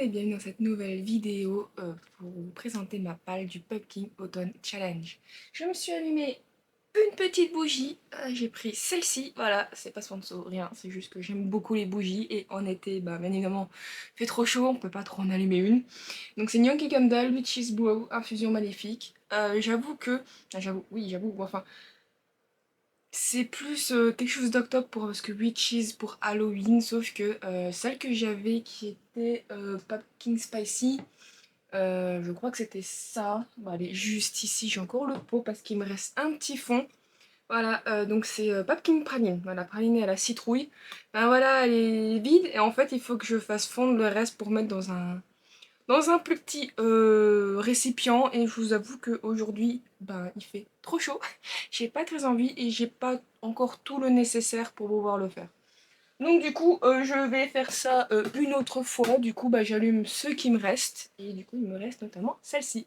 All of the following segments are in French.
et bienvenue dans cette nouvelle vidéo pour vous présenter ma palle du Pumpkin Autumn Challenge. Je me suis allumé une petite bougie, j'ai pris celle-ci, voilà, c'est pas sponsor, rien, c'est juste que j'aime beaucoup les bougies et en été, bah, bien évidemment, il fait trop chaud, on peut pas trop en allumer une. Donc c'est Yankee Candle, Witch's Brew, infusion maléfique. J'avoue que, oui j'avoue, enfin, c'est plus quelque chose d'octobre parce que Witches pour Halloween, sauf que celle que j'avais qui était Pumpkin Spicy, je crois que c'était ça. Bon, elle est juste ici, j'ai encore le pot parce qu'il me reste un petit fond. Voilà, donc c'est Pumpkin Praline, voilà, praline à la citrouille. Ben voilà, elle est vide et en fait il faut que je fasse fondre le reste pour mettre dans un plus petit récipient et je vous avoue qu'aujourd'hui, ben, il fait trop chaud. J'ai pas très envie et j'ai pas encore tout le nécessaire pour pouvoir le faire. Donc du coup, je vais faire ça une autre fois. Du coup, bah, j'allume ceux qui me restent. Et du coup, il me reste notamment celle-ci.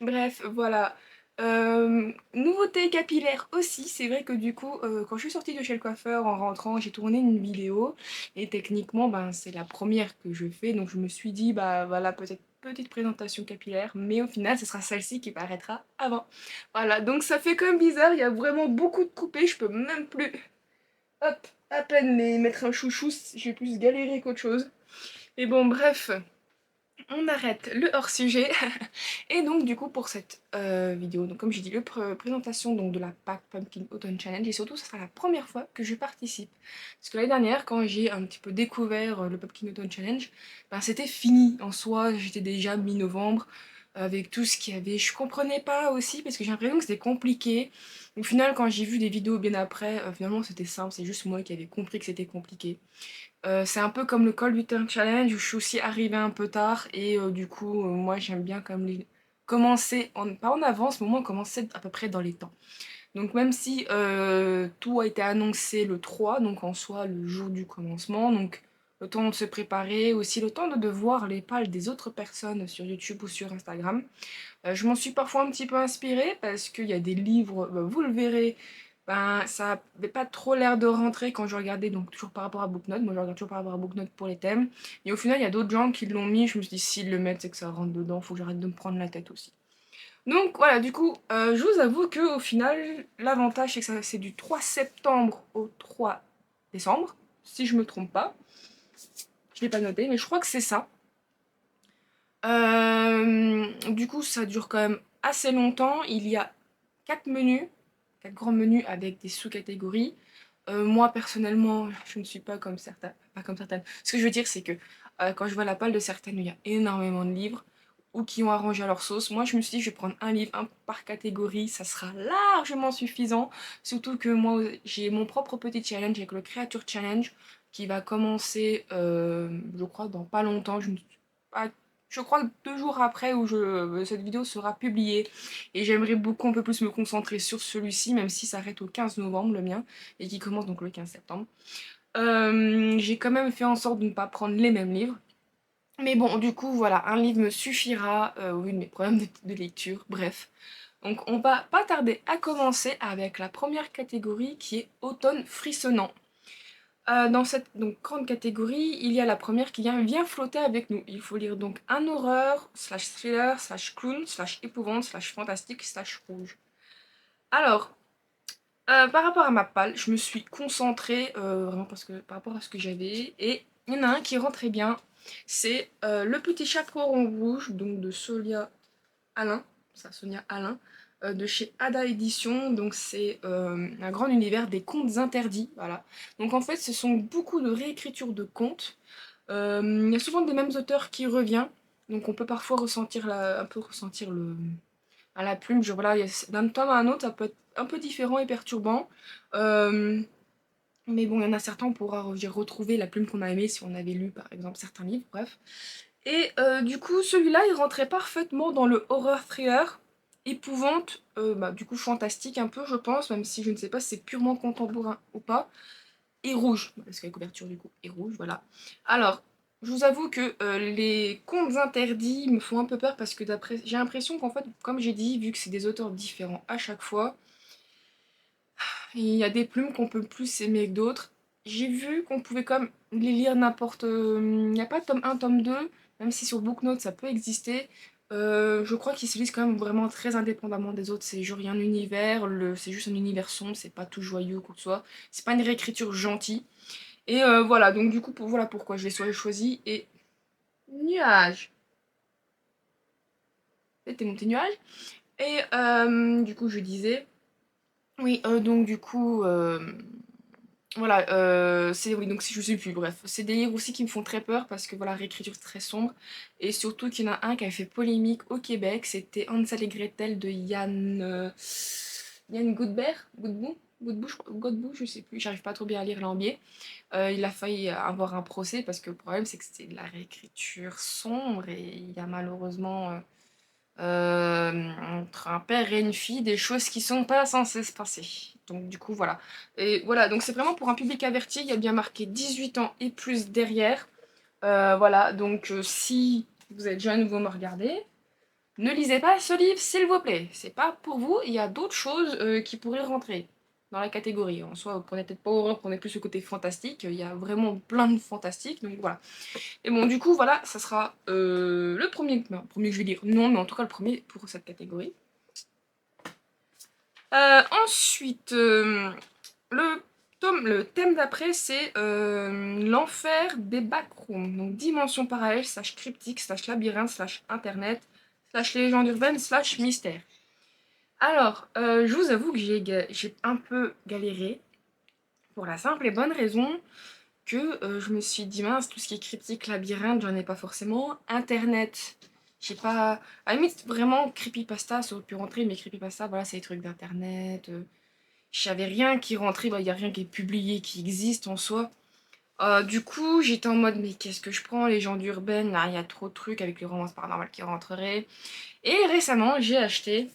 Bref, voilà. Nouveauté capillaire aussi. C'est vrai que du coup, quand je suis sortie de chez le coiffeur en rentrant, j'ai tourné une vidéo. Et techniquement, ben, c'est la première que je fais. Donc je me suis dit, bah voilà, peut-être petite présentation capillaire. Mais au final, ce sera celle-ci qui paraîtra avant. Voilà, donc ça fait quand même bizarre. Il y a vraiment beaucoup de coupés. Je peux même plus... Hop, à peine les mettre un chouchou, j'ai plus galéré qu'autre chose. Mais bon, bref, on arrête le hors-sujet. Et donc, du coup, pour cette vidéo, donc comme j'ai dit, le présentation donc, de la Pack Pumpkin Autumn Challenge, et surtout, ce sera la première fois que je participe. Parce que l'année dernière, quand j'ai un petit peu découvert le Pumpkin Autumn Challenge, ben, c'était fini en soi, j'étais déjà mi-novembre, avec tout ce qu'il y avait. Je comprenais pas aussi, parce que j'ai l'impression que c'était compliqué. Au final, quand j'ai vu des vidéos bien après, finalement, c'était simple, c'est juste moi qui avais compris que c'était compliqué. C'est un peu comme le Cold Winter Challenge où je suis aussi arrivée un peu tard et du coup moi j'aime bien comme commencer, pas en avance mais au moins commencer à peu près dans les temps. Donc même si tout a été annoncé le 3, donc en soi le jour du commencement, donc le temps de se préparer, aussi le temps de voir les pales des autres personnes sur YouTube ou sur Instagram. Je m'en suis parfois un petit peu inspirée parce qu'il y a des livres, vous le verrez, ben, ça n'avait pas trop l'air de rentrer quand je regardais, donc toujours par rapport à Booknote. Moi je regarde toujours par rapport à Booknote pour les thèmes. Et au final, il y a d'autres gens qui l'ont mis. Je me suis dit, s'ils le mettent, c'est que ça rentre dedans, faut que j'arrête de me prendre la tête aussi. Donc voilà, du coup, je vous avoue que au final, l'avantage c'est que c'est du 3 septembre au 3 décembre, si je me trompe pas. Je l'ai pas noté, mais je crois que c'est ça. Du coup, ça dure quand même assez longtemps. Il y a 4 menus, 4 grands menus avec des sous-catégories. Moi, personnellement, je ne suis pas comme certains, pas comme certaines. Ce que je veux dire, c'est que quand je vois la palle de certaines où il y a énormément de livres ou qui ont arrangé à leur sauce, moi, je me suis dit, je vais prendre un livre, un par catégorie, ça sera largement suffisant. Surtout que moi, j'ai mon propre petit challenge avec le Creature Challenge qui va commencer, je crois, dans pas longtemps. Je ne suis pas je crois que 2 jours après où cette vidéo sera publiée. Et j'aimerais beaucoup un peu plus me concentrer sur celui-ci, même si ça arrête au 15 novembre, le mien, et qui commence donc le 15 septembre. J'ai quand même fait en sorte de ne pas prendre les mêmes livres. Mais bon, du coup, voilà, un livre me suffira, au vu de mes problèmes de lecture, bref. Donc on va pas tarder à commencer avec la première catégorie qui est automne frissonnant. Dans cette donc, grande catégorie, il y a la première qui vient flotter avec nous. Il faut lire donc un horreur, slash thriller, slash clown, slash épouvante, slash fantastique, slash rouge. Alors, par rapport à ma palle, je me suis concentrée vraiment parce que par rapport à ce que j'avais. Et il y en a un qui rentrait bien. C'est Le Petit Chaperon Rouge, donc de Sonia Alain. Ça, Sonia Alain. De chez Ada Édition, donc c'est un grand univers des contes interdits, voilà. Donc en fait, ce sont beaucoup de réécritures de contes. Il y a souvent des mêmes auteurs qui reviennent, donc on peut parfois ressentir un peu ressentir à la plume. Genre voilà, d'un tome à un autre, ça peut être un peu différent et perturbant. Euh, mais bon, il y en a certains, on pourra retrouver la plume qu'on a aimée si on avait lu par exemple certains livres, bref. Et du coup, celui-là, il rentrait parfaitement dans le horror thriller, épouvante, bah, du coup fantastique un peu, je pense, même si je ne sais pas si c'est purement contemporain ou pas. Et rouge, parce que la couverture du coup est rouge, voilà. Alors, je vous avoue que les contes interdits me font un peu peur parce que d'après, j'ai l'impression qu'en fait, comme j'ai dit, vu que c'est des auteurs différents à chaque fois, il y a des plumes qu'on peut plus aimer que d'autres. J'ai vu qu'on pouvait comme les lire n'importe... Il n'y a pas tome 1, tome 2, même si sur Booknote ça peut exister, je crois qu'ils se lisent quand même vraiment très indépendamment des autres. C'est genre il y a un univers, c'est juste un univers sombre, c'est pas tout joyeux ou quoi que ce soit. C'est pas une réécriture gentille. Et voilà, donc du coup, voilà pourquoi je l'ai choisi. Et nuage. C'était mon petit nuage. Et du coup, je disais. Oui, donc du coup. Voilà, c'est oui, donc si je sais plus, bref. C'est des livres aussi qui me font très peur parce que voilà, réécriture très sombre. Et surtout qu'il y en a un qui avait fait polémique au Québec, c'était Hansel et Gretel de Yann Goodbert, Godbout, je sais plus, j'arrive pas trop bien à lire l'ambier. Il a failli avoir un procès parce que le problème c'est que c'était de la réécriture sombre et il y a malheureusement entre un père et une fille des choses qui sont pas censées se passer. Donc du coup voilà. Et voilà, donc c'est vraiment pour un public averti, il y a bien marqué 18 ans et plus derrière. Voilà, donc si vous êtes jeune, vous me regardez, ne lisez pas ce livre s'il vous plaît. C'est pas pour vous, il y a d'autres choses qui pourraient rentrer dans la catégorie. En soi, vous prenez peut-être pas horreur, prenez plus le côté fantastique, il y a vraiment plein de fantastique, donc voilà. Et bon, du coup, voilà, ça sera le premier, non, premier que je vais lire, non, mais en tout cas le premier pour cette catégorie. Ensuite, le thème d'après, c'est l'enfer des backrooms. Donc, dimension parallèle, slash cryptique, slash labyrinthe, slash internet, slash légende urbaine, slash mystère. Alors, je vous avoue que j'ai un peu galéré pour la simple et bonne raison que je me suis dit, mince, tout ce qui est cryptique, labyrinthe, j'en ai pas forcément. Internet, j'ai pas. À la limite, vraiment, creepypasta, ça aurait pu rentrer, mais creepypasta, voilà, c'est des trucs d'internet. J'avais rien qui rentrait, bah, y a rien qui est publié, qui existe en soi. Du coup, j'étais en mode, mais qu'est-ce que je prends? Les gens d'urbaine, là, il y a trop de trucs avec les romances paranormales qui rentreraient. Et récemment, j'ai acheté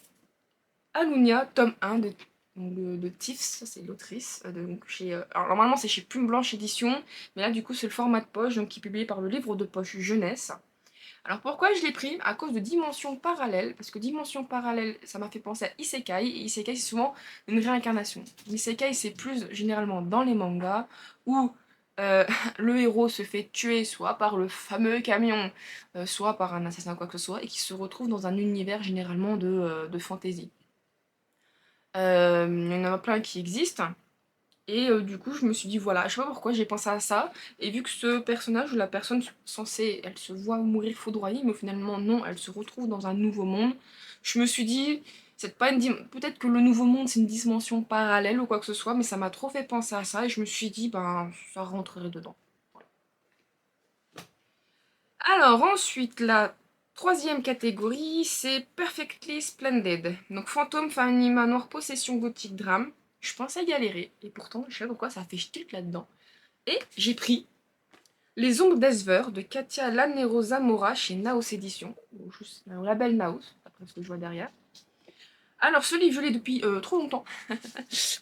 Alunia, tome 1 de Tiffs, ça c'est l'autrice. Donc alors normalement c'est chez Plume Blanche Édition, mais là du coup c'est le format de poche, donc qui est publié par le livre de poche jeunesse. Alors pourquoi je l'ai pris? À cause de Dimension Parallèle, parce que Dimension Parallèle ça m'a fait penser à Isekai, et Isekai c'est souvent une réincarnation. Isekai c'est plus généralement dans les mangas, où le héros se fait tuer soit par le fameux camion, soit par un assassin quoi que ce soit, et qui se retrouve dans un univers généralement de fantasy. Il y en a plein qui existent. Et du coup, je me suis dit, voilà, je sais pas pourquoi j'ai pensé à ça. Et vu que ce personnage ou la personne censée, elle se voit mourir foudroyée, mais finalement, non, elle se retrouve dans un nouveau monde. Je me suis dit, c'est pas peut-être que le nouveau monde, c'est une dimension parallèle ou quoi que ce soit, mais ça m'a trop fait penser à ça. Et je me suis dit, ben, ça rentrerait dedans. Voilà. Alors, ensuite, la troisième catégorie, c'est Perfectly Splendid. Donc, fantôme, famille, manoir, possession, gothique, drame. Je pensais galérer, et pourtant, je sais pas pourquoi, ça fait tilt là-dedans. Et j'ai pris Les Ombres d'Esver de Katia Lanero Zamora chez Naos Édition, ou juste au label Naos, après ce que je vois derrière. Alors, ce livre, je l'ai depuis trop longtemps,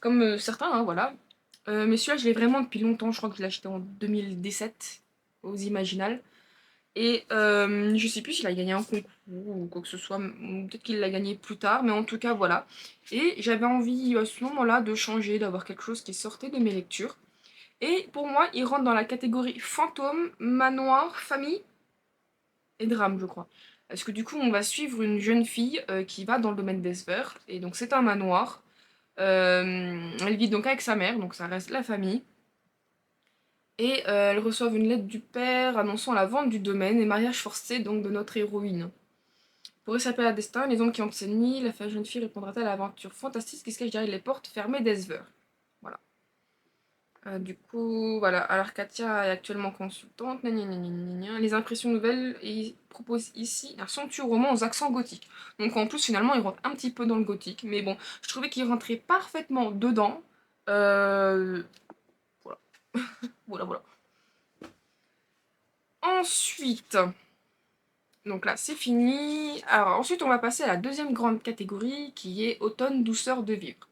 comme certains, hein, voilà. Mais celui-là, je l'ai vraiment depuis longtemps, je crois que je l'ai acheté en 2017, aux Imaginales. Et je sais plus s'il a gagné un concours ou quoi que ce soit, peut-être qu'il l'a gagné plus tard, mais en tout cas voilà. Et j'avais envie à ce moment-là de changer, d'avoir quelque chose qui sortait de mes lectures. Et pour moi, il rentre dans la catégorie fantôme, manoir, famille et drame, je crois. Parce que du coup, on va suivre une jeune fille qui va dans le domaine des sphères, et donc c'est un manoir. Elle vit donc avec sa mère, donc ça reste la famille. Et elles reçoivent une lettre du père annonçant la vente du domaine et mariage forcé donc de notre héroïne. Pour échapper à destin, les hommes qui hantent cette nuit, la jeune fille répondra-t-elle à l'aventure fantastique qui se cache derrière les portes fermées d'Esver. Voilà. Du coup, voilà. Alors Katia est actuellement consultante. Gna gna gna gna gna gna. Les impressions nouvelles et il propose ici un somptueux roman aux accents gothiques. Donc en plus, finalement, il rentre un petit peu dans le gothique. Mais bon, je trouvais qu'il rentrait parfaitement dedans. Voilà. Voilà, voilà. Ensuite, donc là, c'est fini. Alors ensuite, on va passer à la deuxième grande catégorie qui est automne, douceur de vivre.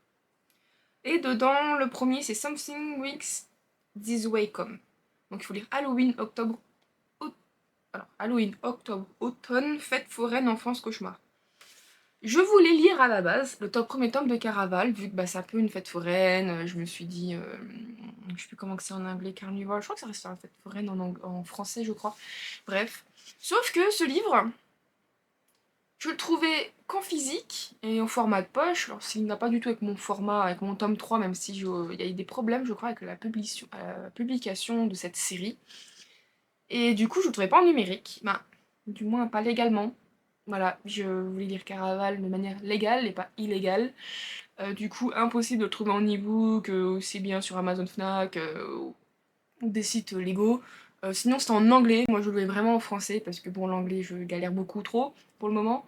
Et dedans, le premier, c'est Something Weeks This Way Come. Donc il faut lire Halloween, octobre, alors, Halloween, octobre, automne, fête foraine, enfance, cauchemar. Je voulais lire à la base le premier tome de Caraval, vu que bah, c'est un peu une fête foraine. Je me suis dit, je sais plus comment que c'est en anglais, Carnival, je crois que ça reste une fête foraine en français, je crois. Bref. Sauf que ce livre, je le trouvais qu'en physique et en format de poche. Alors, s'il n'a pas du tout avec mon format, avec mon tome 3, même si il y a eu des problèmes, je crois, avec la publication de cette série. Et du coup, je le trouvais pas en numérique. Ben, du moins, pas légalement. Voilà, je voulais lire Caraval de manière légale et pas illégale. Du coup, impossible de le trouver en e-book, aussi bien sur Amazon Fnac ou des sites légaux. Sinon, c'était en anglais. Moi, je le voulais vraiment en français parce que bon, l'anglais, je galère beaucoup trop pour le moment.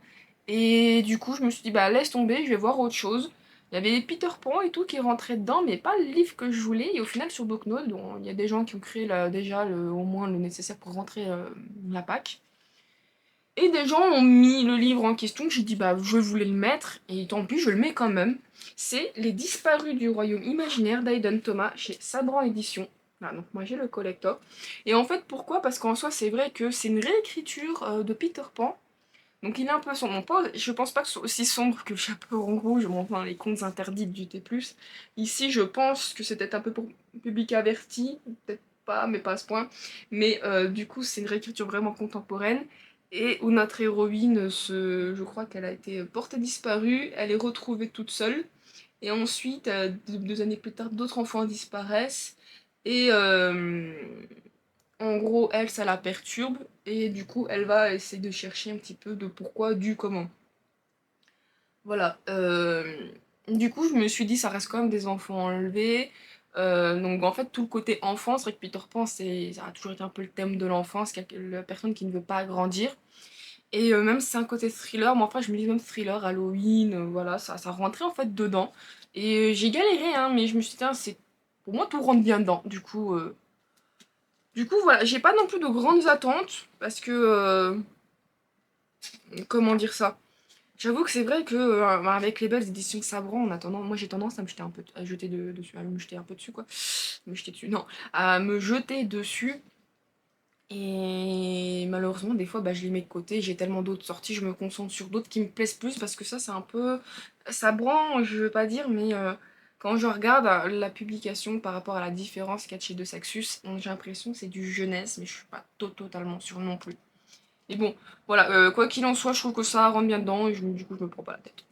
Et du coup, je me suis dit, bah laisse tomber, je vais voir autre chose. Il y avait Peter Pan et tout qui rentrait dedans, mais pas le livre que je voulais. Et au final, sur Booknote, il y a des gens qui ont créé déjà au moins le nécessaire pour rentrer la PAC. Et des gens ont mis le livre en question, j'ai dit bah je voulais le mettre, et tant pis, je le mets quand même. C'est Les Disparus du Royaume Imaginaire d'Aiden Thomas chez Sabran Éditions. Voilà, donc moi j'ai le collector. Et en fait pourquoi? Parce qu'en soi c'est vrai que c'est une réécriture de Peter Pan. Donc il est un peu sombre. Je pense pas que ce soit aussi sombre que le Chaperon Rouge, bon, enfin les contes interdits du T+. Ici je pense que c'était un peu pour public averti, peut-être pas, mais pas à ce point. Mais du coup c'est une réécriture vraiment contemporaine et où notre héroïne, je crois qu'elle a été portée disparue, elle est retrouvée toute seule. Et ensuite, 2 années plus tard, d'autres enfants disparaissent. Et en gros, elle, ça la perturbe. Et du coup, elle va essayer de chercher un petit peu de pourquoi, du comment. Voilà. Du coup, je me suis dit, ça reste quand même des enfants enlevés. Donc en fait, tout le côté enfant, c'est vrai que Peter Pan, ça a toujours été un peu le thème de l'enfance, la personne qui ne veut pas grandir. Et même si c'est un côté thriller, mais enfin je me dis même thriller, Halloween, voilà, ça rentrait en fait dedans. Et j'ai galéré, hein, mais je me suis dit, tiens, pour moi tout rentre bien dedans. Du coup voilà, j'ai pas non plus de grandes attentes, parce que, comment dire ça? J'avoue que c'est vrai que avec les belles éditions Sabran, moi j'ai tendance à me jeter un peu, à jeter dessus, à me jeter un peu dessus quoi, me jeter dessus, non, à me jeter dessus. Et malheureusement, des fois, bah, je les mets de côté. J'ai tellement d'autres sorties, je me concentre sur d'autres qui me plaisent plus parce que ça, c'est un peu. Ça branche, je veux pas dire, mais quand je regarde la publication par rapport à la différence qu'il y a de chez De Saxus, j'ai l'impression que c'est du jeunesse, mais je suis pas totalement sûre non plus. Et bon, voilà, quoi qu'il en soit, je trouve que ça rentre bien dedans et du coup, je me prends pas la tête.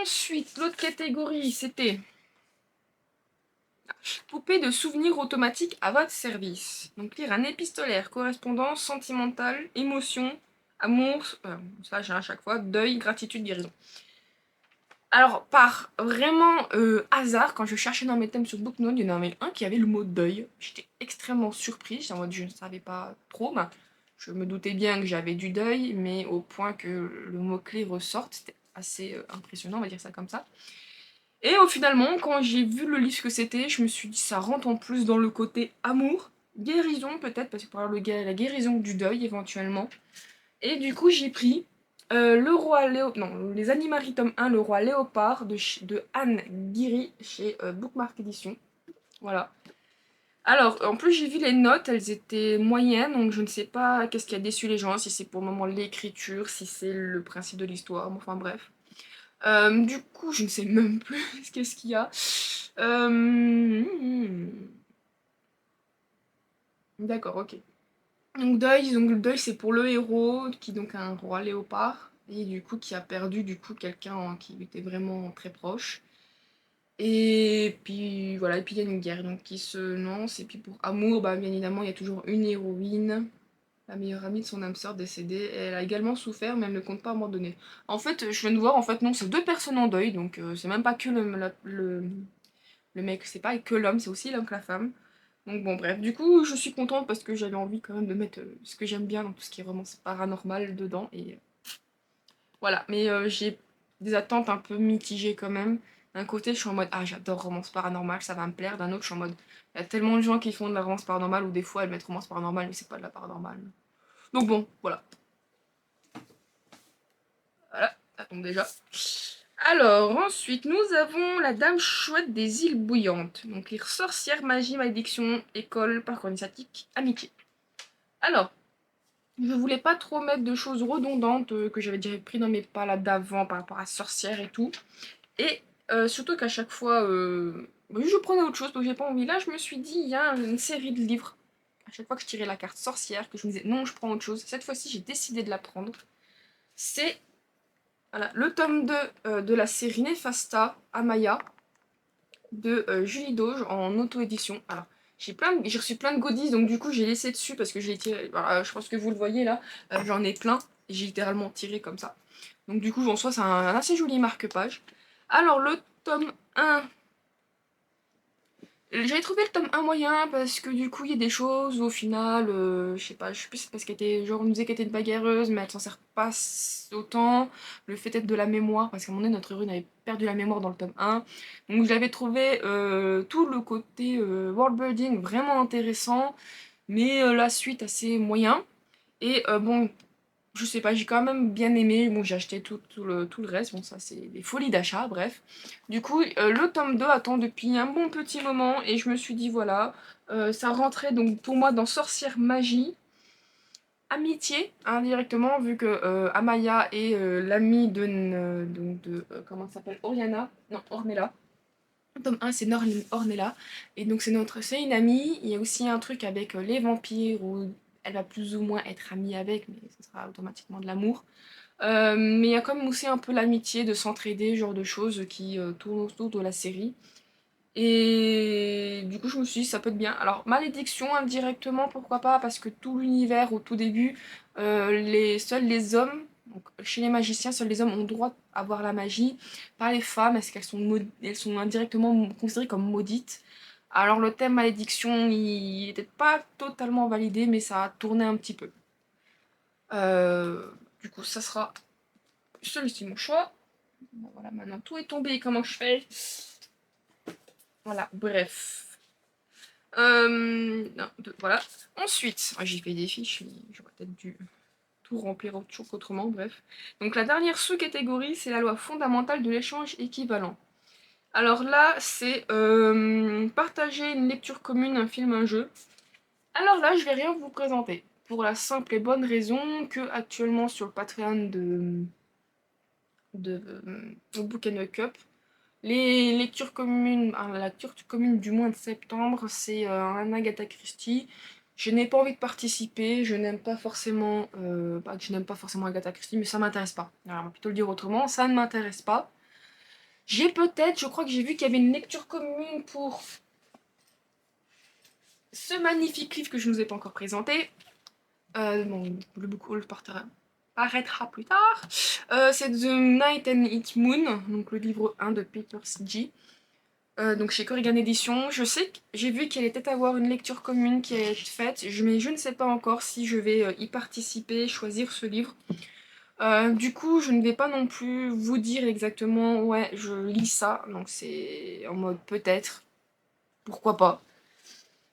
Ensuite, l'autre catégorie, c'était poupée de souvenirs automatique à votre service. Donc lire un épistolaire, correspondance, sentimentale, émotion, amour, ça j'ai à chaque fois, deuil, gratitude, guérison. Alors par vraiment hasard, quand je cherchais dans mes thèmes sur Booknote, il y en avait un qui avait le mot deuil. J'étais extrêmement surprise, j'étais en mode je ne savais pas trop. Ben, je me doutais bien que j'avais du deuil, mais au point que le mot-clé ressorte, c'était assez impressionnant, on va dire ça comme ça. Et finalement, quand j'ai vu le livre que c'était, je me suis dit ça rentre en plus dans le côté amour, guérison peut-être, parce que pour la guérison du deuil éventuellement. Et du coup, j'ai pris le roi non, Les Animaries tome 1, Le Roi Léopard de Anne Guiry chez Bookmark Edition. Voilà. Alors, en plus, j'ai vu les notes, elles étaient moyennes, donc je ne sais pas qu'est-ce qui a déçu les gens, si c'est pour le moment l'écriture, si c'est le principe de l'histoire, enfin bref. Du coup, je ne sais même plus qu'est-ce qu'il y a. D'accord, ok. Donc le deuil, c'est pour le héros qui donc a un roi léopard et du coup qui a perdu du coup quelqu'un qui lui était vraiment très proche. Et puis voilà, et puis il y a une guerre donc qui se lance. Et puis pour amour, bah bien évidemment, il y a toujours une héroïne, la meilleure amie de son âme sœur décédée. Et elle a également souffert, mais elle ne compte pas abandonner. En fait, je viens de voir, en fait non, c'est deux personnes en deuil, donc c'est même pas que le mec, c'est pas que l'homme, c'est aussi l'homme que la femme. Donc bon bref, du coup je suis contente parce que j'avais envie quand même de mettre ce que j'aime bien dans tout ce qui est romance paranormal dedans et voilà. Mais j'ai des attentes un peu mitigées quand même. D'un côté je suis en mode ah j'adore romance paranormal, ça va me plaire. D'un autre je suis en mode il y a tellement de gens qui font de la romance paranormale ou des fois elles mettent romance paranormale mais c'est pas de la paranormale. Donc bon voilà. Voilà, ça tombe déjà. Alors, ensuite, nous avons la Dame Chouette des îles Bouillantes. Donc, lire sorcière, magie, malédiction, école, parcours initiatique, amitié. Alors, Je voulais pas trop mettre de choses redondantes que j'avais déjà pris dans mes palades d'avant par rapport à Sorcière et tout. Et surtout qu'à chaque fois, bah, je prenais autre chose parce que j'ai pas envie. Là, je me suis dit, il y a une série de livres. À chaque fois que je tirais la carte sorcière, que je me disais non, je prends autre chose. Cette fois-ci, j'ai décidé de la prendre. C'est voilà, le tome 2 de la série Nefasta, Amaya, de Julie Doge en auto-édition. Alors, j'ai reçu plein de goodies, donc du coup, j'ai laissé dessus parce que je l'ai tiré. Voilà, je pense que vous le voyez là, j'en ai plein. J'ai littéralement tiré comme ça. Donc du coup, en soi, c'est un assez joli marque-page. Alors, le tome 1. J'avais trouvé le tome 1 moyen parce que du coup il y a des choses au final, je sais plus si c'est parce qu'elle était, genre on nous disait qu'elle était une bagarreuse mais elle s'en sert pas autant, le fait d'être de la mémoire, parce qu'à un moment donné notre héroïne avait perdu la mémoire dans le tome 1, donc j'avais trouvé tout le côté worldbuilding vraiment intéressant, mais la suite assez moyen, et bon, je sais pas, j'ai quand même bien aimé. Bon, j'ai acheté tout le reste. Bon, ça, c'est des folies d'achat, bref. Du coup, le tome 2 attend depuis un bon petit moment. Et je me suis dit, voilà, ça rentrait donc pour moi dans Sorcière Magie. Amitié, indirectement, vu que Amaya est l'amie comment ça s'appelle, Oriana. Non, Ornella. Le tome 1, c'est Ornella. Et donc, c'est une amie. Il y a aussi un truc avec les vampires où elle va plus ou moins être amie avec, mais ce sera automatiquement de l'amour. Mais il y a quand même aussi un peu l'amitié de s'entraider, genre de choses qui tournent autour de la série. Et du coup, je me suis dit, ça peut être bien. Alors, malédiction, indirectement, pourquoi pas, parce que tout l'univers, au tout début, seuls les hommes, donc chez les magiciens, seuls les hommes ont le droit d'avoir la magie, pas les femmes, est-ce qu'elles sont, elles sont indirectement considérées comme maudites. Alors, le thème malédiction, il n'était pas totalement validé, mais ça a tourné un petit peu. Euh, du coup, ça sera celui-ci mon choix. Bon, voilà, maintenant tout est tombé, comment je fais? Voilà, bref. Non, voilà. Ensuite, j'ai fait des fiches, mais j'aurais peut-être dû tout remplir autrement, bref. Donc la dernière sous-catégorie, c'est la loi fondamentale de l'échange équivalent. Alors là, c'est partager une lecture commune, un film, un jeu. Alors là, je vais rien vous présenter. Pour la simple et bonne raison que actuellement sur le Patreon de Book and a Cup, les lectures communes, la lecture commune du mois de septembre, c'est un Agatha Christie. Je n'ai pas envie de participer, je n'aime pas forcément, pas que je n'aime pas forcément Agatha Christie, mais ça m'intéresse pas. Alors, on va plutôt le dire autrement, ça ne m'intéresse pas. J'ai peut-être, je crois que j'ai vu qu'il y avait une lecture commune pour ce magnifique livre que je ne vous ai pas encore présenté. Bon, le book haul paraîtra plus tard. C'est The Night and Its Moon, donc le livre 1 de Peter C.G. Donc chez Corrigan Édition, je sais que j'ai vu qu'il allait peut-être avoir une lecture commune qui est faite, mais je ne sais pas encore si je vais y participer, choisir ce livre. Du coup, je ne vais pas non plus vous dire exactement, ouais, je lis ça, donc c'est en mode peut-être, pourquoi pas.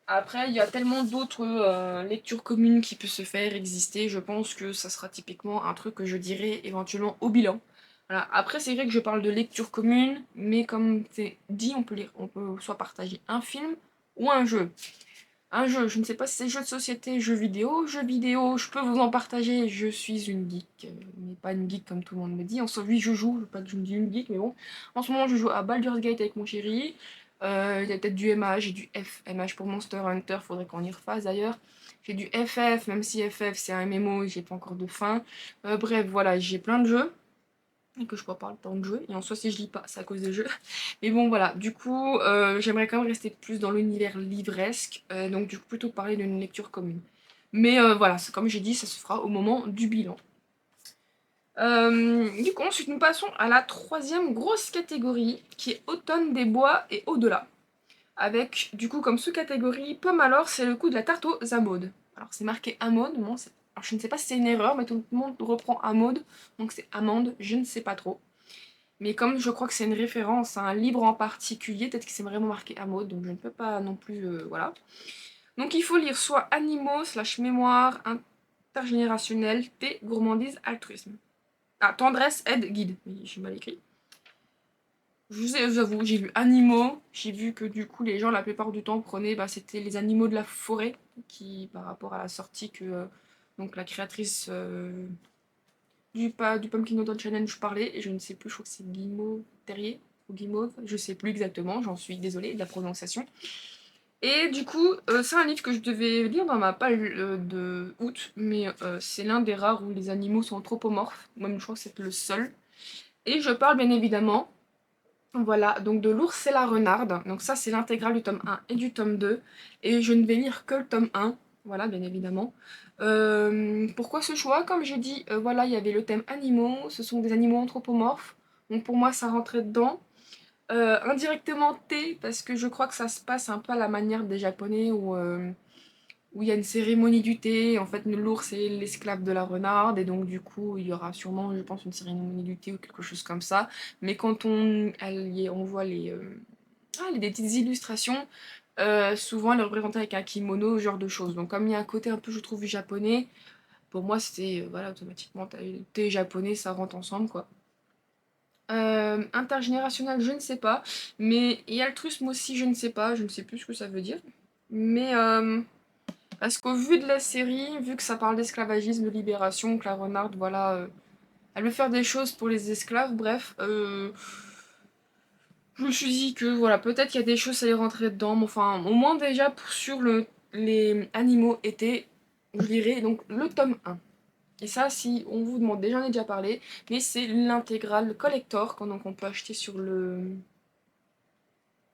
Après, il y a tellement d'autres lectures communes qui peuvent se faire exister, je pense que ça sera typiquement un truc que je dirais éventuellement au bilan. Voilà. Après, c'est vrai que je parle de lecture commune, mais comme c'est dit, on peut soit partager un film ou un jeu. Un jeu, je ne sais pas si c'est jeu de société, jeu vidéo. Jeu vidéo, je peux vous en partager, je suis une geek, mais pas une geek comme tout le monde me dit. En soi, oui, je joue, pas que je me dis une geek, mais bon. En ce moment, je joue à Baldur's Gate avec mon chéri. Il y a peut-être du MH, j'ai du FMH pour Monster Hunter, faudrait qu'on y refasse d'ailleurs. J'ai du FF, même si FF c'est un MMO, j'ai pas encore de fin. Bref, voilà, j'ai plein de jeux et que je peux pas le temps de jouer. Et en soi, si je lis pas, c'est à cause des jeux. Mais bon, voilà. Du coup, j'aimerais quand même rester plus dans l'univers livresque. Donc, du coup, plutôt parler d'une lecture commune. Mais voilà, comme j'ai dit, ça se fera au moment du bilan. Du coup, ensuite, nous passons à la troisième grosse catégorie, qui est automne des bois et au-delà. Avec, du coup, comme sous-catégorie, pomme alors, c'est le coup de la tarte aux amandes. Alors, c'est marqué amande, bon, alors, je ne sais pas si c'est une erreur, mais tout le monde reprend amande, donc c'est amande, je ne sais pas trop. Mais comme je crois que c'est une référence à un livre en particulier, peut-être que c'est vraiment marqué amande, donc je ne peux pas non plus, voilà. Donc il faut lire soit animaux, slash mémoire, intergénérationnel, T, gourmandise, altruisme. Ah, tendresse, aide, guide. Oui, j'ai mal écrit. Je vous avoue, j'ai lu animaux, j'ai vu que du coup les gens la plupart du temps prenaient, bah, c'était les animaux de la forêt, qui par rapport à la sortie que donc la créatrice du Pumpkin Autumn Challenge parlait, et je ne sais plus, je crois que c'est Guimauve Terrier, ou Guimauve, je sais plus exactement, j'en suis désolée de la prononciation. Et du coup, c'est un livre que je devais lire dans ma palle de août, mais c'est l'un des rares où les animaux sont anthropomorphes. Moi, je crois que c'est le seul. Et je parle bien évidemment, voilà, donc de L'ours et la renarde. Donc ça, c'est l'intégrale du tome 1 et du tome 2. Et je ne vais lire que le tome 1, voilà, bien évidemment. Pourquoi ce choix? Comme j'ai dit, voilà, il y avait le thème animaux, ce sont des animaux anthropomorphes. Donc pour moi, ça rentrait dedans. Indirectement thé, parce que je crois que ça se passe un peu à la manière des Japonais où il y a une cérémonie du thé. En fait, l'ours est l'esclave de la renarde, et donc du coup, il y aura sûrement, je pense, une cérémonie du thé ou quelque chose comme ça. Mais quand on voit des petites illustrations, souvent elle est représentée avec un kimono, ce genre de choses. Donc comme il y a un côté un peu, je trouve, japonais, pour moi, c'était, voilà, automatiquement, thé japonais, ça rentre ensemble, quoi. Intergénérationnel, je ne sais pas. Mais il y a altruisme aussi, je ne sais pas. Je ne sais plus ce que ça veut dire. Mais parce qu'au vu de la série, vu que ça parle d'esclavagisme, de libération, que la renarde, voilà, elle veut faire des choses pour les esclaves, bref, je me suis dit que voilà, peut-être qu'il y a des choses à les rentrer dedans. Mais enfin, au moins déjà sur les animaux étaient, je dirais, donc le tome 1. Et ça, si on vous demande, déjà j'en ai déjà parlé, mais c'est l'intégrale collector, donc on peut acheter sur le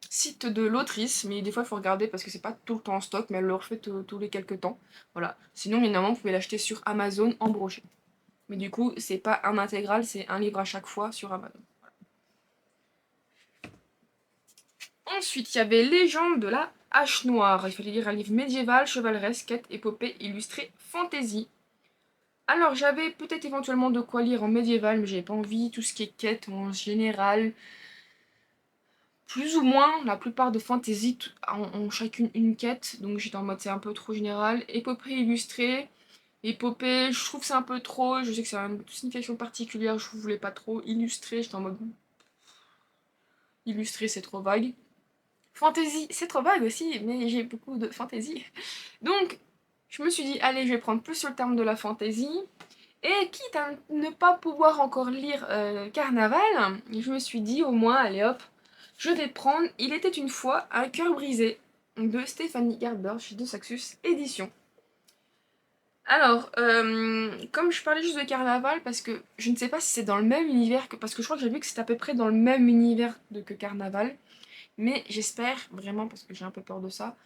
site de l'autrice, mais des fois il faut regarder parce que c'est pas tout le temps en stock, mais elle le refait tous les quelques temps. Voilà. Sinon, évidemment, vous pouvez l'acheter sur Amazon en brochet. Mais du coup, c'est pas un intégral, c'est un livre à chaque fois sur Amazon. Ensuite, il y avait Légende de la Hache Noire. Il fallait lire un livre médiéval, chevaleresque, quête, épopée, illustrée, fantasy. Alors, j'avais peut-être éventuellement de quoi lire en médiéval, mais j'avais pas envie. Tout ce qui est quête en général, plus ou moins, la plupart de fantasy ont chacune une quête, donc j'étais en mode c'est un peu trop général. Épopée illustrée, épopée, je trouve que c'est un peu trop, je sais que c'est une signification particulière, je voulais pas trop. Illustrée, j'étais en mode illustré, c'est trop vague. Fantasy, c'est trop vague aussi, mais j'ai beaucoup de fantasy. Donc, je me suis dit, allez, je vais prendre plus sur le terme de la fantasy. Et quitte à ne pas pouvoir encore lire Carnaval, je me suis dit, au moins, allez hop, je vais prendre Il était une fois un cœur brisé de Stéphanie Garber chez De Saxus Éditions. Alors, comme je parlais juste de Carnaval, parce que je ne sais pas si c'est dans le même univers que. Parce que je crois que j'ai vu que c'est à peu près dans le même univers que Carnaval. Mais j'espère vraiment, parce que j'ai un peu peur de ça,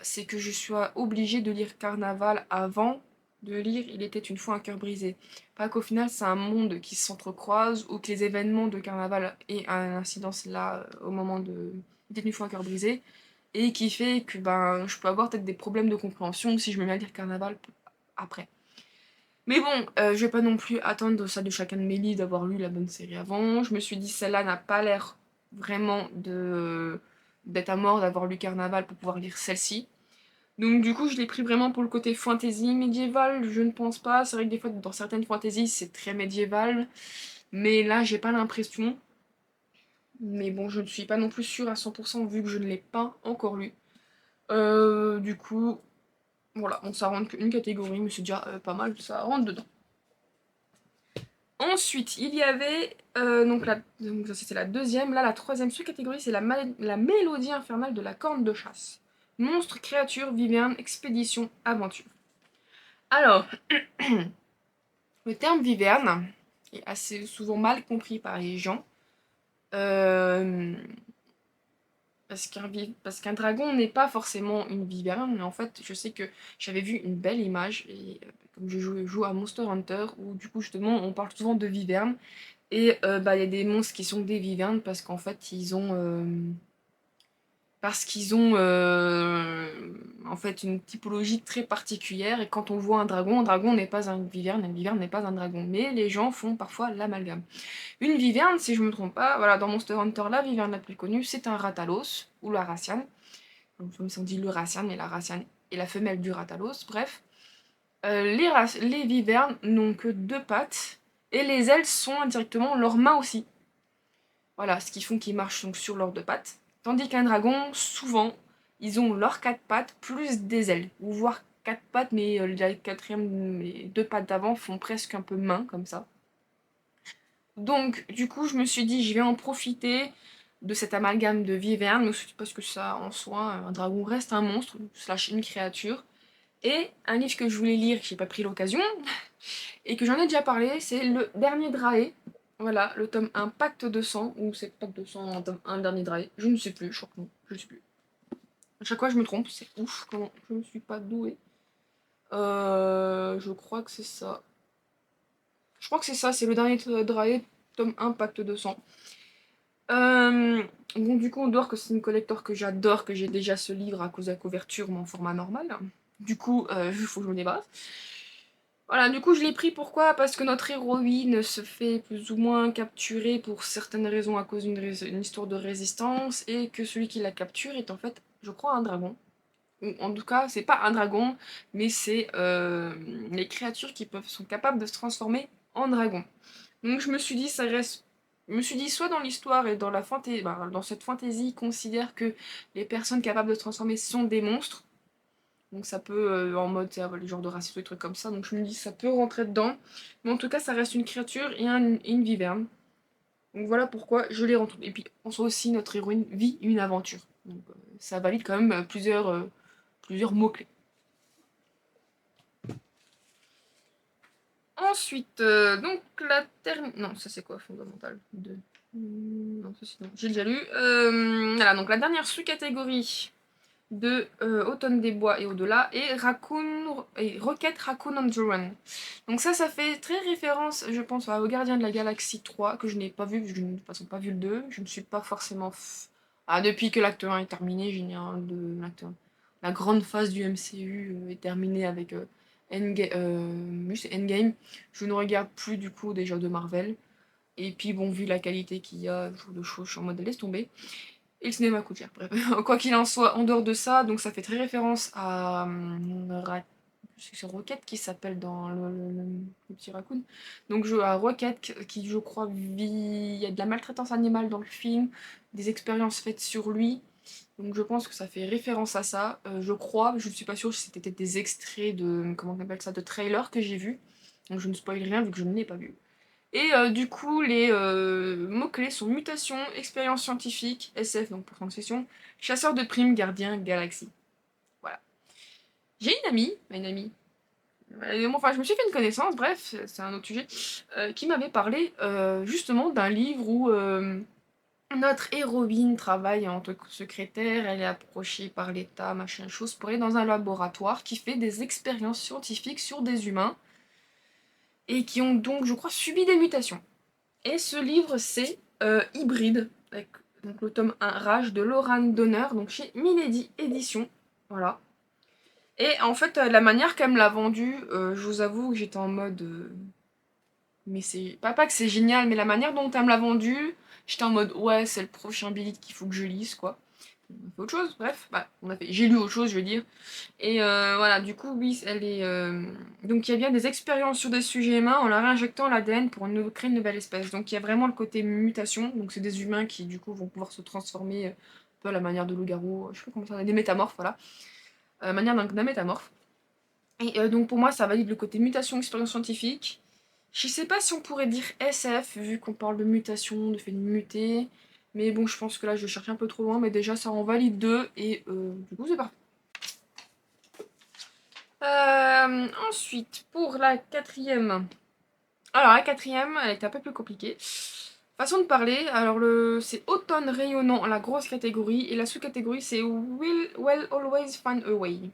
c'est que je sois obligée de lire Carnaval avant de lire Il était une fois un cœur brisé. Pas qu'au final c'est un monde qui s'entrecroise ou que les événements de Carnaval aient une incidence là au moment de Il était une fois un cœur brisé et qui fait que ben je peux avoir peut-être des problèmes de compréhension si je me mets à lire Carnaval après. Mais bon, je vais pas non plus attendre ça de chacun de mes livres d'avoir lu la bonne série avant. Je me suis dit, celle-là n'a pas l'air vraiment d'être à mort d'avoir lu Carnaval pour pouvoir lire celle-ci. Donc du coup, je l'ai pris vraiment pour le côté fantasy médiéval, je ne pense pas. C'est vrai que des fois, dans certaines fantaisies, c'est très médiéval. Mais là, j'ai pas l'impression. Mais bon, je ne suis pas non plus sûre à 100% vu que je ne l'ai pas encore lu. Du coup, voilà, bon, ça rentre qu'une catégorie, mais c'est déjà pas mal, ça rentre dedans. Ensuite, il y avait, donc ça c'était la deuxième, là la troisième sous-catégorie c'est la mélodie infernale de la corne de chasse. Monstre, créature, viverne, expédition, aventure. Alors, le terme viverne est assez souvent mal compris par les gens, euh, parce qu'un dragon n'est pas forcément une viverne, mais en fait je sais que j'avais vu une belle image, et comme je joue à Monster Hunter, où du coup justement on parle souvent de viverne. Et bah, il y a des monstres qui sont des vivernes parce qu'en fait, en fait une typologie très particulière. Et quand on voit un dragon n'est pas un viverne, et une viverne n'est pas un dragon. Mais les gens font parfois l'amalgame. Une viverne, si je me trompe pas, voilà, dans Monster Hunter, la viverne la plus connue, c'est un Ratalos, ou la Raciane. Comme si on dit le Raciane, mais la Raciane est la femelle du Ratalos, bref. Les vivernes n'ont que deux pattes, et les ailes sont indirectement leurs mains aussi. Voilà, ce qui font qu'ils marchent donc sur leurs deux pattes. Tandis qu'un dragon, souvent, ils ont leurs quatre pattes plus des ailes, ou voire 4 pattes, mais la quatrième et 2 pattes d'avant font presque un peu main, comme ça. Donc, du coup, je me suis dit, je vais en profiter de cet amalgame de Viverne, parce que ça, en soi, un dragon reste un monstre, slash une créature. Et un livre que je voulais lire, que j'ai pas pris l'occasion, et que j'en ai déjà parlé, c'est Le Dernier Draé. Voilà, le tome 1, Pacte de sang, ou c'est Pacte de sang, un tome 1, Dernier Draé. Je ne sais plus, je crois que non, je sais plus. À chaque fois, je me trompe, c'est ouf, comment je ne suis pas douée. Je crois que c'est ça. Je crois que c'est ça, c'est Le Dernier Draé, tome 1, Pacte de sang. Bon, du coup, on dehors que c'est une collector que j'adore, que j'ai déjà ce livre à cause de la couverture, mon format normal. Du coup, il faut que je me débarrasse. Voilà, du coup, je l'ai pris pourquoi? Parce que notre héroïne se fait plus ou moins capturer pour certaines raisons à cause d'une histoire de résistance et que celui qui la capture est en fait, je crois, un dragon. Ou en tout cas, c'est pas un dragon, mais c'est les créatures qui sont capables de se transformer en dragon. Donc je me suis dit, ça reste. Je me suis dit, soit dans l'histoire et dans la fantaisie, dans cette fantaisie, ils considèrent que les personnes capables de se transformer sont des monstres. Donc ça peut, en mode, les genres de racistes ou des trucs comme ça. Donc je me dis, ça peut rentrer dedans. Mais en tout cas, ça reste une créature et une viverne. Donc voilà pourquoi je l'ai rentré. Et puis, en soi aussi, notre héroïne vit une aventure. Donc ça valide quand même plusieurs mots-clés. Ensuite, donc la terre... Non, ça c'est quoi, fondamental Non, ça c'est non. J'ai déjà lu. Voilà, donc la dernière sous-catégorie de Automne des Bois et au-delà est Rocket Raccoon on the Run. Donc ça fait très référence, je pense, au Gardien de la Galaxie 3, que je n'ai pas vu, parce que je n'ai de toute façon pas vu le 2. Je ne suis pas forcément... Ah, depuis que l'acte 1 est terminé, j'ai un de l'acte 1. La grande phase du MCU est terminée avec Endgame. Je ne regarde plus du coup déjà de Marvel. Et puis bon, vu la qualité qu'il y a, ce genre de choses, je suis en mode laisse tomber. Et le cinéma coûte cher, bref. Quoi qu'il en soit, en dehors de ça, donc ça fait très référence à c'est Rocket qui s'appelle dans le petit raccoon. Donc à Rocket qui je crois vit. Il y a de la maltraitance animale dans le film, des expériences faites sur lui. Donc je pense que ça fait référence à ça. Je crois, je ne suis pas sûre si c'était des extraits de. Comment on appelle ça? De trailers que j'ai vus. Donc je ne spoil rien vu que je ne l'ai pas vu. Et du coup, les mots-clés sont mutation, expérience scientifique, SF, donc pour transition, chasseur de primes, gardien, galaxie. Voilà. J'ai une amie, enfin je me suis fait une connaissance, bref, c'est un autre sujet, qui m'avait parlé justement d'un livre où notre héroïne travaille en tant que secrétaire, elle est approchée par l'État, machin chose, pour aller dans un laboratoire qui fait des expériences scientifiques sur des humains, et qui ont donc, je crois, subi des mutations. Et ce livre, c'est Hybride, avec donc, le tome 1 Rage de Laurane Donner, donc chez Milady Édition. Voilà. Et en fait, la manière qu'elle me l'a vendu, je vous avoue que j'étais en mode. Mais c'est. Pas que c'est génial, mais la manière dont elle me l'a vendu, j'étais en mode ouais, c'est le prochain Billy qu'il faut que je lise, quoi. On a fait autre chose, bref. J'ai lu autre chose, je veux dire. Et voilà, du coup, oui, elle est. Donc, il y a bien des expériences sur des sujets humains en leur injectant l'ADN pour créer une nouvelle espèce. Donc, il y a vraiment le côté mutation. Donc, c'est des humains qui, du coup, vont pouvoir se transformer un peu à la manière de loup-garou. Je sais pas comment ça, des métamorphes, voilà. Manière d'un métamorphe. Et donc, pour moi, ça valide le côté mutation, expérience scientifique. Je sais pas si on pourrait dire SF, vu qu'on parle de mutation, de fait de muter. Mais bon, je pense que là, je cherche un peu trop loin. Mais déjà, ça en valide deux. Et du coup, c'est parfait. Ensuite, pour la quatrième. Alors, la quatrième, elle est un peu plus compliquée. Façon de parler, alors c'est automne rayonnant, la grosse catégorie, et la sous-catégorie c'est Will Always Find a Way.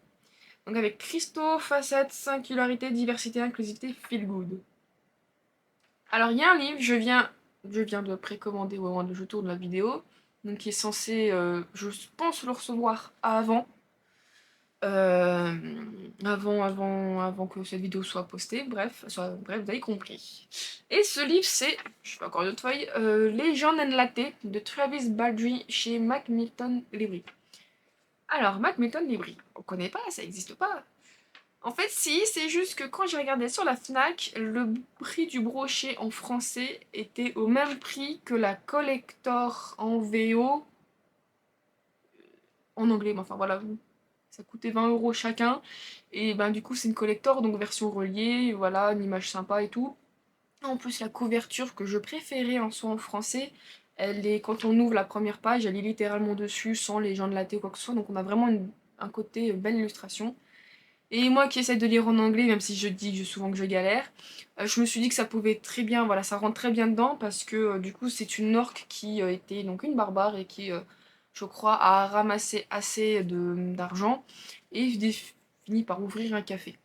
Donc avec cristaux, facettes, singularité, diversité, inclusivité, feel good. Alors il y a un livre, je viens de le précommander au moment où je tourne la vidéo, donc qui est censé, je pense le recevoir euh, avant que cette vidéo soit postée, bref, vous avez compris. Et ce livre, c'est, je fais encore une autre feuille, Legend and Latte de Travis Baldree chez Macmillan Libri. Alors, Macmillan Libri, on connaît pas, ça n'existe pas. En fait, si, c'est juste que quand j'ai regardé sur la FNAC, le prix du brochet en français était au même prix que la collector en VO en anglais, mais enfin voilà, Ça coûtait 20 € chacun. Et ben du coup c'est une collector, donc version reliée, voilà, une image sympa et tout. En plus la couverture que je préférais en soi en français, elle est, quand on ouvre la première page, elle est littéralement dessus, sans les gens de la thé ou quoi que ce soit, donc on a vraiment un côté belle illustration. Et moi qui essaie de lire en anglais, même si je dis souvent que je galère, je me suis dit que ça pouvait très bien, voilà, ça rentre très bien dedans parce que du coup c'est une orque qui était donc une barbare et qui, je crois, a ramassé assez d'argent et finit par ouvrir un café.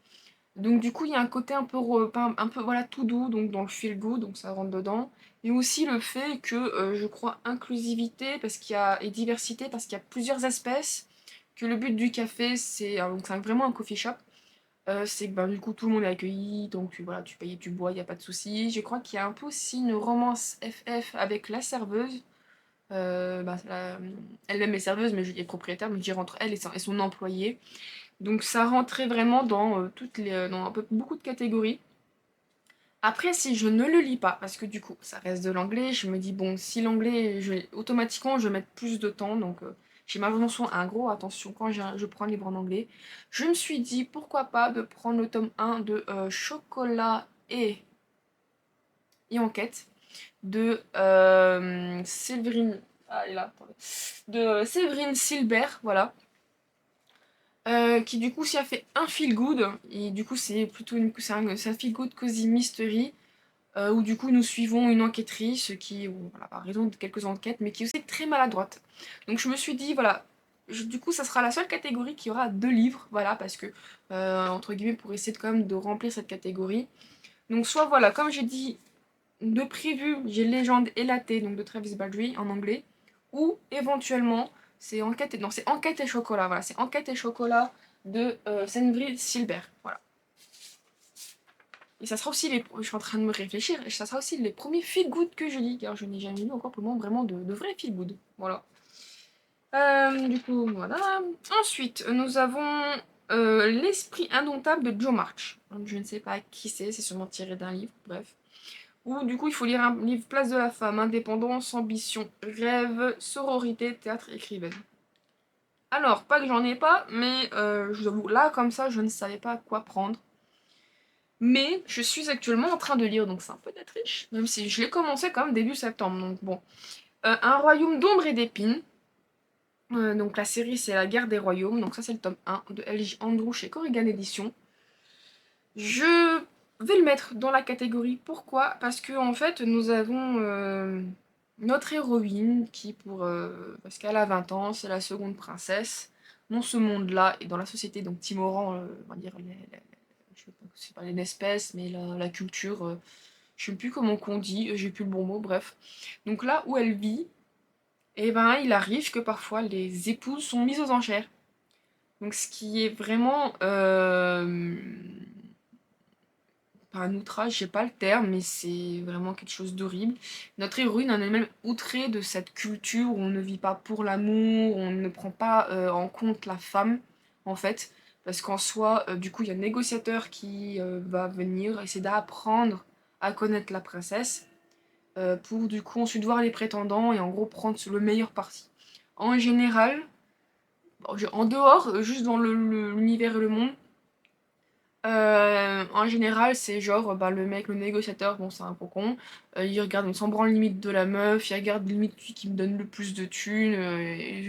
Donc du coup il y a un côté un peu, un peu voilà, tout doux, donc dans le feel good, donc ça rentre dedans. Et aussi le fait que je crois inclusivité parce qu'il y a, et diversité parce qu'il y a plusieurs espèces, que le but du café c'est donc c'est vraiment un coffee shop. C'est que ben, du coup tout le monde est accueilli, donc voilà, tu payes et tu bois, il n'y a pas de souci. Je crois qu'il y a un peu aussi une romance FF avec la serveuse. Bah, elle-même est serveuse, mais est propriétaire, mais je dirais entre elle et son employé. Donc ça rentrait vraiment dans, dans un peu, beaucoup de catégories. Après, si je ne le lis pas, parce que du coup, ça reste de l'anglais, je me dis, bon, si l'anglais, automatiquement, je vais mettre plus de temps, donc j'ai malheureusement un gros attention quand je prends un livre en anglais. Je me suis dit, pourquoi pas de prendre le tome 1 de Chocolat et Enquête de Séverine. Ah, elle est là, attendez. De Séverine Silbert, voilà. Qui du coup s'y a fait un feel good, et du coup c'est plutôt c'est un feel good cozy mystery, où du coup nous suivons une enquêtrice qui, voilà, a raison de quelques enquêtes, mais qui est aussi très maladroite. Donc je me suis dit, voilà, du coup ça sera la seule catégorie qui aura 2 livres, voilà, parce que, entre guillemets, pour essayer quand même de remplir cette catégorie. Donc soit voilà, comme j'ai dit, de prévu, j'ai Légende et la thé, donc de Travis Baldree en anglais, ou éventuellement, c'est Enquête et Chocolat, voilà, c'est Enquête et Chocolat de Senvrid Silbert, voilà. Et ça sera aussi je suis en train de me réfléchir, et ça sera aussi les premiers feel good que je lis, car je n'ai jamais lu encore pour le moment vraiment de vrais feel good, voilà. Du coup, voilà. Ensuite, nous avons L'Esprit indomptable de Joe March. Je ne sais pas qui c'est sûrement tiré d'un livre, bref. Où du coup il faut lire un livre Place de la femme, indépendance, ambition, rêve, sororité, théâtre, écrivaine. Alors, pas que j'en ai pas, mais je vous avoue, là comme ça, je ne savais pas quoi prendre. Mais je suis actuellement en train de lire, donc c'est un peu d'être riche. Même si je l'ai commencé quand même début septembre, donc bon. Un royaume d'ombre et d'épines. Donc la série c'est La guerre des royaumes, donc ça c'est le tome 1 de L.J. Andrew chez Corrigan Edition. Je vais le mettre dans la catégorie. Pourquoi? Parce que en fait, nous avons notre héroïne qui, parce qu'elle a 20 ans, c'est la seconde princesse dans ce monde-là et dans la société, donc Timoran, on va dire, je sais pas, c'est pas une espèce, mais la culture, je sais plus comment qu'on dit, j'ai plus le bon mot, bref. Donc là où elle vit, eh ben, il arrive que parfois les épouses sont mises aux enchères. Donc ce qui est vraiment pas un outrage, j'ai pas le terme, mais c'est vraiment quelque chose d'horrible. Notre héroïne en est même outrée de cette culture où on ne vit pas pour l'amour, on ne prend pas en compte la femme, en fait. Parce qu'en soi, du coup, il y a un négociateur qui va venir essayer d'apprendre à connaître la princesse, pour du coup ensuite voir les prétendants et en gros prendre le meilleur parti. En général, en dehors, juste dans l'univers et le monde, en général, c'est genre, bah, le mec, le négociateur, bon, c'est un gros con. Il regarde, il s'en branle limite de la meuf, il regarde limite celui qui me donne le plus de thunes,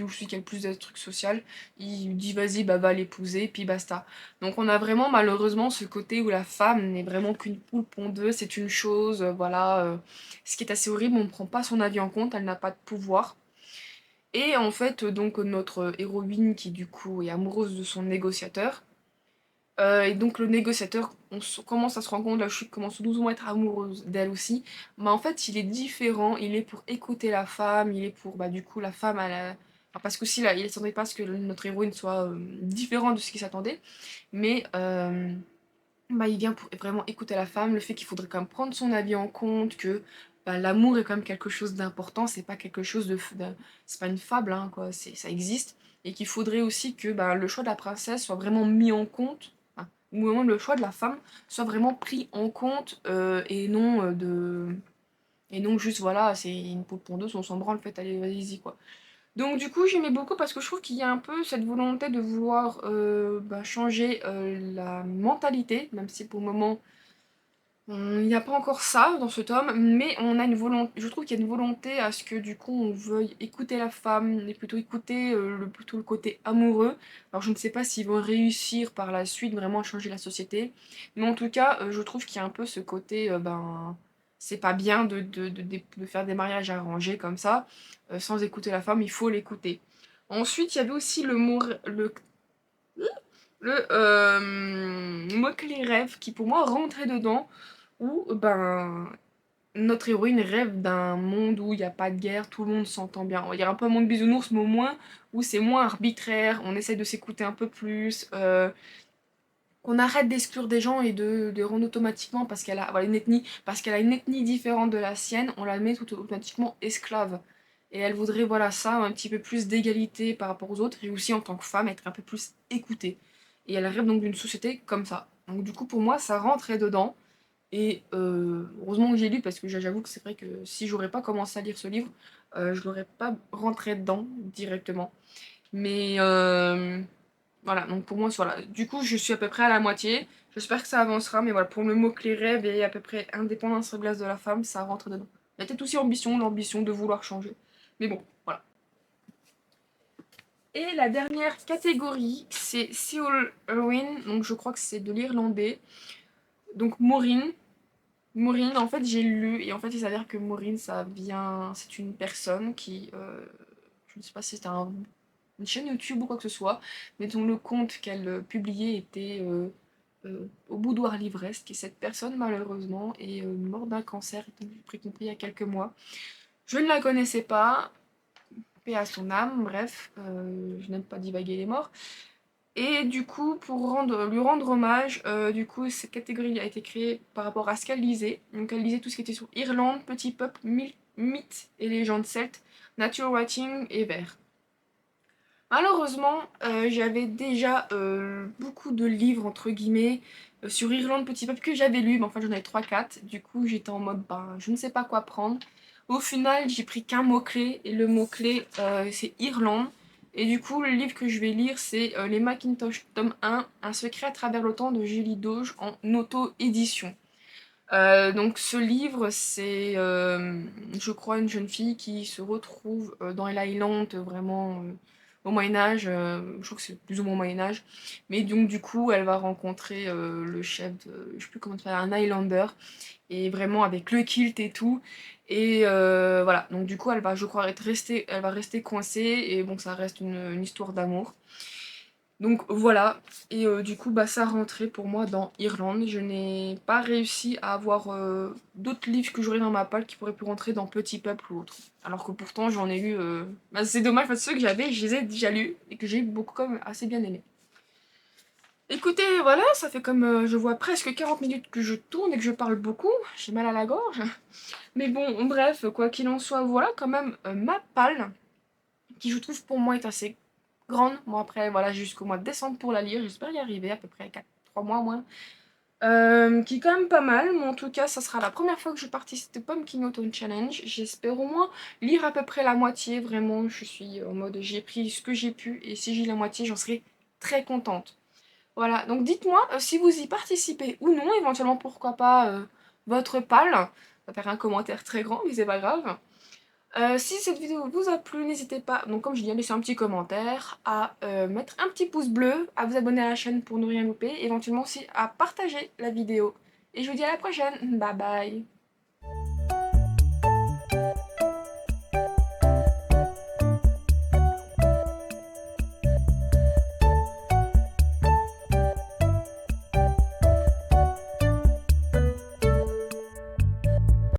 ou celui qui a le plus de trucs sociaux. Il dit, vas-y, bah, va l'épouser, puis basta. Donc, on a vraiment, malheureusement, ce côté où la femme n'est vraiment qu'une poule pondeuse, c'est une chose, voilà. Ce qui est assez horrible, on ne prend pas son avis en compte, elle n'a pas de pouvoir. Et en fait, donc, notre héroïne, qui du coup est amoureuse de son négociateur, et donc le négociateur, commence à se rendre compte, la chute commence doucement à être amoureuse d'elle aussi. Mais en fait, il est différent, il est pour écouter la femme, il est pour, bah du coup, la femme, enfin, parce que si là, il s'attendait pas à ce que notre héroïne soit différente de ce qu'il s'attendait. Mais bah, il vient pour vraiment écouter la femme, le fait qu'il faudrait quand même prendre son avis en compte, que bah, l'amour est quand même quelque chose d'important, c'est pas quelque chose c'est pas une fable, hein, quoi, ça existe. Et qu'il faudrait aussi que bah, le choix de la princesse soit vraiment mis en compte, enfin, ou même le choix de la femme soit vraiment pris en compte, et non juste voilà, c'est une poule pondeuse, on s'en branle, faites allez, vas-y quoi. Donc du coup, j'aimais beaucoup parce que je trouve qu'il y a un peu cette volonté de vouloir changer la mentalité, même si pour le moment il n'y a pas encore ça dans ce tome, mais on a une volonté, je trouve qu'il y a une volonté à ce que du coup on veuille écouter la femme et plutôt écouter plutôt le côté amoureux. Alors je ne sais pas s'ils vont réussir par la suite vraiment à changer la société, mais en tout cas je trouve qu'il y a un peu ce côté c'est pas bien de faire des mariages arrangés comme ça sans écouter la femme, il faut l'écouter. Ensuite il y avait aussi le mot-clé rêve qui pour moi rentrait dedans où notre héroïne rêve d'un monde où il n'y a pas de guerre, tout le monde s'entend bien. On va dire un peu un monde bisounours, mais au moins où c'est moins arbitraire, on essaie de s'écouter un peu plus, qu'on arrête d'exclure des gens et de rendre automatiquement parce qu'elle a voilà, une ethnie, parce qu'elle a une ethnie différente de la sienne, on la met tout automatiquement esclave. Et elle voudrait voilà ça, un petit peu plus d'égalité par rapport aux autres, et aussi en tant que femme, être un peu plus écoutée. Et elle rêve donc d'une société comme ça. Donc du coup pour moi ça rentrait dedans. Et heureusement que j'ai lu parce que j'avoue que c'est vrai que si j'aurais pas commencé à lire ce livre, je l'aurais pas rentré dedans directement. Mais voilà, donc pour moi, voilà. Du coup, je suis à peu près à la moitié. J'espère que ça avancera, mais voilà, pour le mot-clé rêve et à peu près indépendance sur glace de la femme, ça rentre dedans. Il y a peut-être aussi ambition, l'ambition de vouloir changer. Mais bon, voilà. Et la dernière catégorie, c'est Seoul Erwin, donc je crois que c'est de l'irlandais. Donc Maureen. Maureen, en fait, j'ai lu, et en fait, il s'avère que Maureen, ça vient. C'est une personne qui. Je ne sais pas si c'était une chaîne YouTube ou quoi que ce soit, mais dont le compte qu'elle publiait était au boudoir livresque, et cette personne, malheureusement, est morte d'un cancer, j'ai compris il y a quelques mois. Je ne la connaissais pas, paix à son âme, bref, je n'aime pas divaguer les morts. Et du coup, lui rendre hommage, du coup, cette catégorie a été créée par rapport à ce qu'elle lisait. Donc elle lisait tout ce qui était sur Irlande, Petit Peuple, Mythes et légendes celtes, Nature Writing et Vers. Malheureusement, j'avais déjà beaucoup de livres, entre guillemets, sur Irlande, Petit Peuple que j'avais lu, mais enfin j'en avais trois quatre. Du coup, j'étais en mode, je ne sais pas quoi prendre. Au final, j'ai pris qu'un mot-clé, et le mot-clé, c'est Irlande. Et du coup, le livre que je vais lire, c'est Les Macintosh, tome 1, Un secret à travers le temps de Julie Doge en auto-édition. Donc ce livre, c'est, je crois, une jeune fille qui se retrouve dans l'Highland, vraiment au Moyen-Âge, je crois que c'est plus ou moins au Moyen-Âge, mais donc du coup, elle va rencontrer le chef de, je sais plus comment dire, un Highlander, et vraiment avec le kilt et tout, et voilà, donc du coup, elle va, je crois, elle va rester coincée, et bon, ça reste une histoire d'amour. Donc voilà, et du coup ça rentrait pour moi dans Irlande. Je n'ai pas réussi à avoir d'autres livres que j'aurais dans ma palle qui pourraient pu rentrer dans Petit Peuple ou autre. Alors que pourtant j'en ai lu, c'est dommage parce que ceux que j'avais, je les ai déjà lus et que j'ai beaucoup comme assez bien aimé. Écoutez, voilà, ça fait comme je vois presque 40 minutes que je tourne et que je parle beaucoup, j'ai mal à la gorge. Mais bon, bref, quoi qu'il en soit, voilà quand même ma palle, qui je trouve pour moi est assez grande. Bon après voilà, j'ai jusqu'au mois de décembre pour la lire, j'espère y arriver, à peu près 3 mois au moins. Qui est quand même pas mal, mais en tout cas ça sera la première fois que je participe au Pumpkin Autumn Challenge. J'espère au moins lire à peu près la moitié, vraiment je suis en mode j'ai pris ce que j'ai pu et si j'ai la moitié j'en serai très contente. Voilà, donc dites-moi si vous y participez ou non, éventuellement pourquoi pas votre palle. Ça va faire un commentaire très grand mais c'est pas grave. Si cette vidéo vous a plu, n'hésitez pas, donc comme je dis, à laisser un petit commentaire, à mettre un petit pouce bleu, à vous abonner à la chaîne pour ne rien louper, éventuellement aussi à partager la vidéo. Et je vous dis à la prochaine, bye bye.